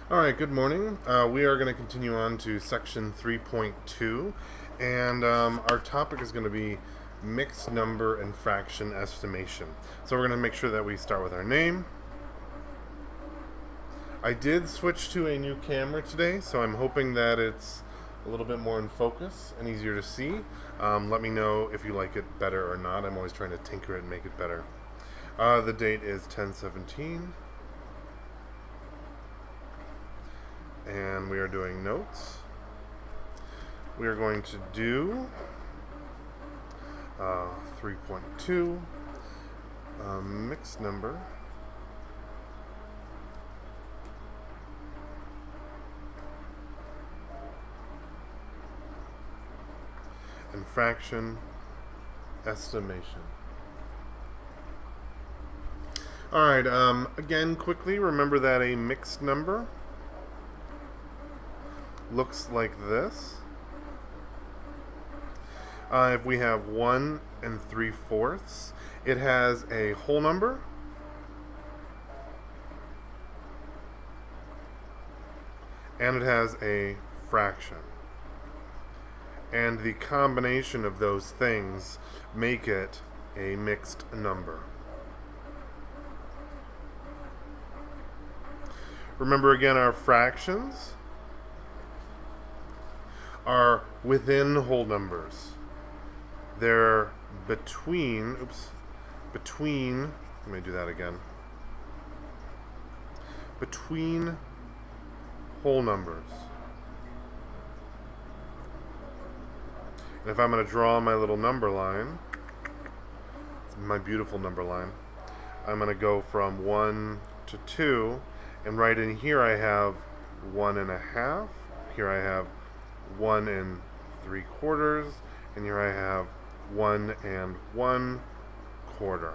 All right, good morning. We are going to continue on to section 3.2, and our topic is going to be mixed number and fraction estimation. So we're going to make sure that we start with our name. I did switch to a new camera today, so I'm hoping that it's a little bit more in focus and easier to see. Let me know if you like it better or not. I'm always trying to tinker it and make it better. The date is 10/17. And we are doing notes. We are going to do 3.2 mixed number and fraction estimation. Alright, again, quickly, remember that a mixed number looks like this. If we have 1 3/4, it has a whole number and it has a fraction. And the combination of those things make it a mixed number. Remember again, our fractions are within whole numbers. They're between, let me do that again. Between whole numbers. And if I'm going to draw my little number line, my beautiful number line, I'm going to go from 1 to 2, and right in here I have 1 1/2. Here I have 1 3/4, and here I have 1 1/4.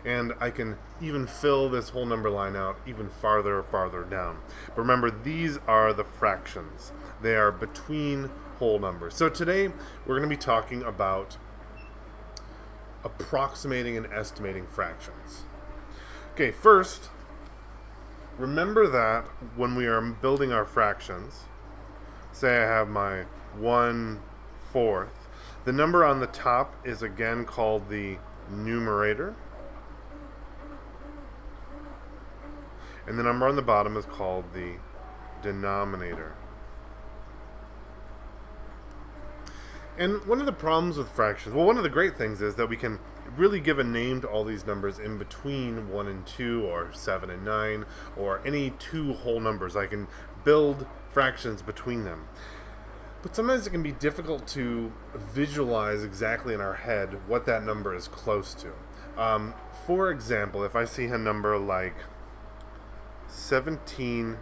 And I can even fill this whole number line out even farther down. But remember, these are the fractions. They are between whole numbers. So today we're going to be talking about approximating and estimating fractions. Okay, first, remember that when we are building our fractions, say I have my 1/4. The number on the top is again called the numerator. And the number on the bottom is called the denominator. And one of the problems with fractions, well, one of the great things is that we can really give a name to all these numbers in between 1 and 2, or 7 and 9, or any two whole numbers. I can build fractions between them. But sometimes it can be difficult to visualize exactly in our head what that number is close to. For example, if I see a number like 17/18,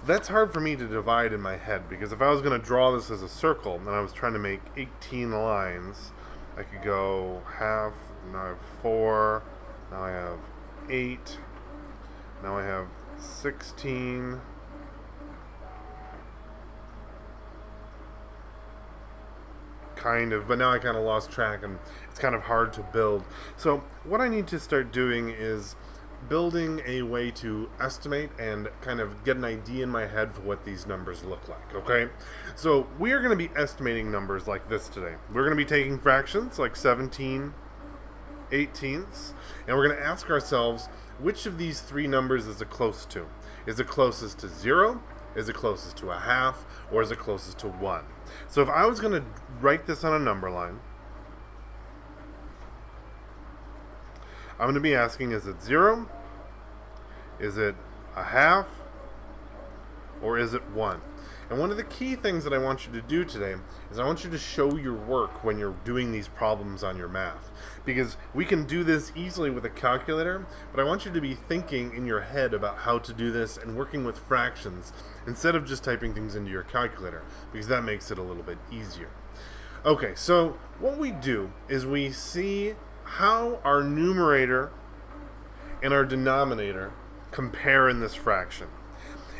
that's hard for me to divide in my head, because if I was going to draw this as a circle and I was trying to make 18 lines, I could go half, now I have 4, now I have 8, now I have 16, kind of, but now I kind of lost track and it's kind of hard to build. So what I need to start doing is building a way to estimate and kind of get an idea in my head for what these numbers look like, okay? So we are going to be estimating numbers like this today. We're going to be taking fractions like 17/18, and we're going to ask ourselves, which of these three numbers is it close to? Is it closest to 0? Is it closest to 1/2? Or is it closest to 1? So if I was going to write this on a number line, I'm going to be asking, is it 0? Is it 1/2? Or is it 1? And one of the key things that I want you to do today is I want you to show your work when you're doing these problems on your math. Because we can do this easily with a calculator, but I want you to be thinking in your head about how to do this and working with fractions instead of just typing things into your calculator, because that makes it a little bit easier. Okay, so what we do is we see how our numerator and our denominator compare in this fraction.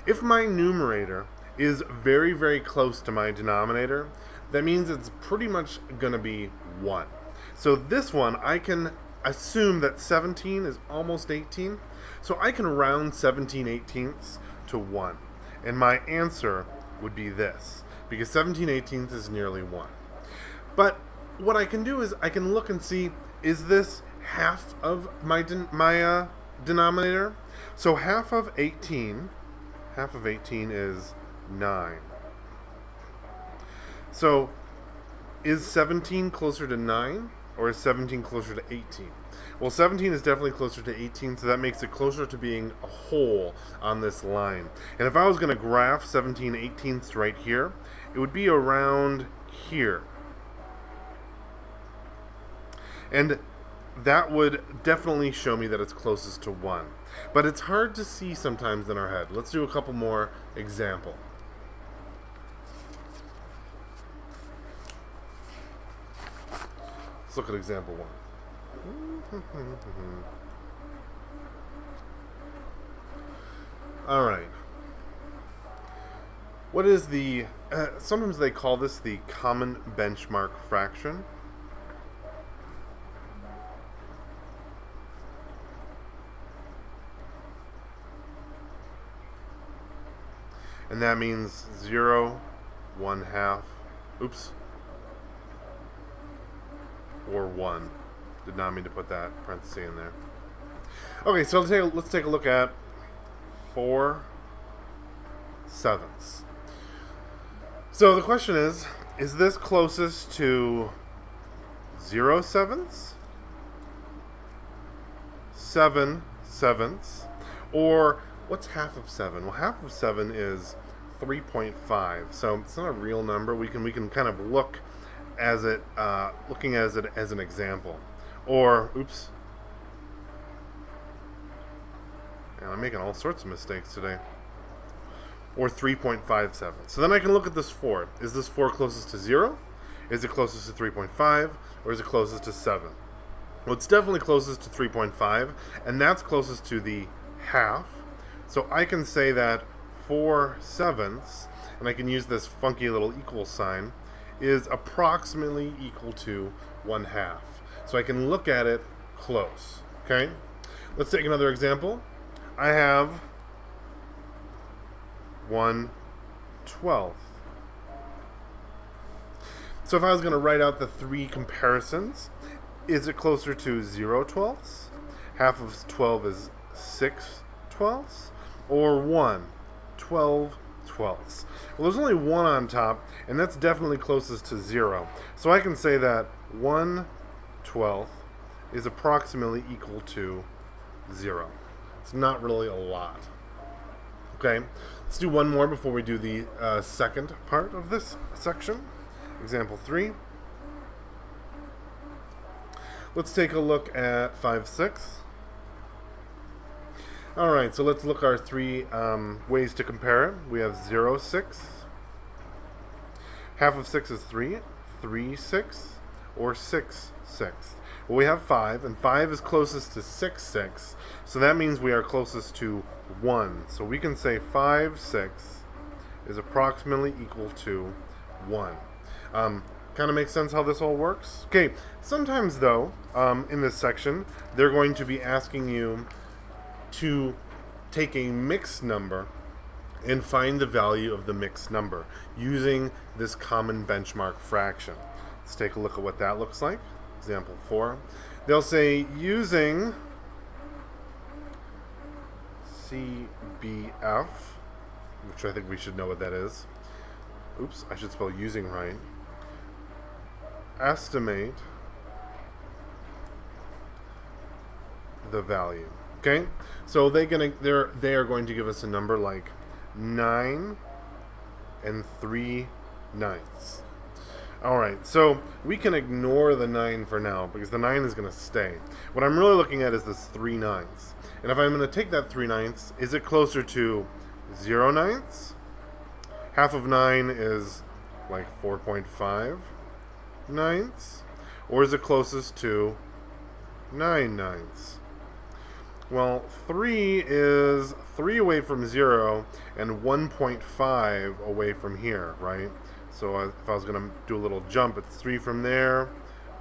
If my numerator is very, very close to my that means it's pretty much going to be 1. So this one I can assume that 17 is almost 18. So I can round 17/18 to 1. And my answer would be this, because 17/18 is nearly 1. But what I can do is I can look and see, is this half of my denominator? So half of 18 is 9. So is 17 closer to 9, or is 17 closer to 18? Well, 17 is definitely closer to 18, so that makes it closer to being a hole on this line. And if I was going to graph 17/18 right here, it would be around here. And that would definitely show me that it's closest to 1. But it's hard to see sometimes in our head. Let's do a couple more examples. Let's look at example 1. All right. What is the... sometimes they call this the common benchmark fraction. And that means 0, 1/2, oops, or 1. Did not mean to put that parenthesis in there. Okay, so let's take a look at 4/7. So the question is this closest to 0/7, 7/7, or what's half of 7? Well, half of 7 is 3.5. So it's not a real number. We can kind of look as it looking as it as an example. Or oops. And I'm making all sorts of mistakes today. Or 3.57. So then I can look at this 4. Is this 4 closest to 0? Is it closest to 3.5? Or is it closest to 7? Well, it's definitely closest to 3.5, and that's closest to the half. So I can say that 4/7, and I can use this funky little equal sign, is approximately equal to 1/2. So I can look at it close. Okay? Let's take another example. I have 1/12. So if I was going to write out the 3 comparisons, is it closer to 0/12? Half of 12 is 6/12? Or 1/12? Well, there's only 1 on top, and that's definitely closest to 0. So I can say that 1/12 is approximately equal to 0. It's not really a lot. Okay, let's do one more before we do the second part of this section. Example 3. Let's take a look at 5/6. Alright, so let's look at our 3 ways to compare it. We have 0/6. Half of 6 is 3. 3/6, or 6/6. Well, we have 5, and 5 is closest to 6/6, so that means we are closest to 1. So we can say 5/6 is approximately equal to 1. Kind of makes sense how this all works? Okay, sometimes though, in this section, they're going to be asking you to take a mixed number and find the value of the mixed number using this common benchmark fraction. Let's take a look at what that looks like. Example 4. They'll say using CBF, which I think we should know what that is. Oops, I should spell using right. Estimate the value. Okay, so they are going to give us a number like 9 3/9. All right, so we can ignore the 9 for now because the 9 is going to stay. What I'm really looking at is this 3/9, and if I'm going to take that 3/9, is it closer to 0/9? Half of 9 is like 4.5/9, or is it closest to 9/9? Well, 3 is 3 away from 0 and 1.5 away from here, right? So if I was going to do a little jump, it's 3 from there,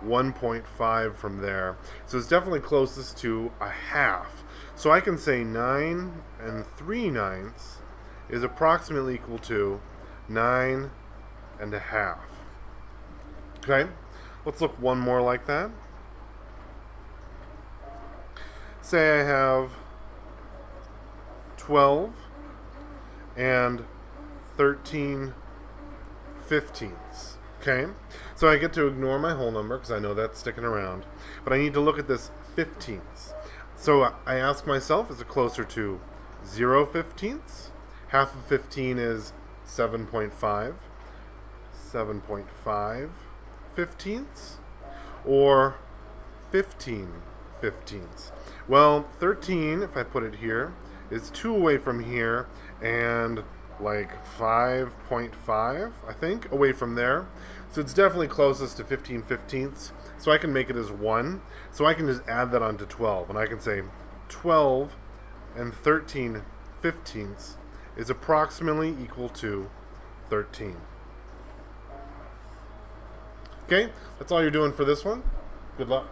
1.5 from there. So it's definitely closest to a half. So I can say 9 3/9 is approximately equal to 9 1/2. Okay, let's look one more like that. Say I have 12 and 13/15. Okay, so I get to ignore my whole number because I know that's sticking around, but I need to look at this 15ths. So I ask myself, is it closer to 0/15? Half of 15 is 7.5. 7.5/15, or 15/15. Well, 13, if I put it here, is 2 away from here, and like 5.5, I think, away from there. So it's definitely closest to 15/15. So I can make it as 1. So I can just add that onto 12, and I can say 12 and 13/15 is approximately equal to 13. Okay, that's all you're doing for this one. Good luck.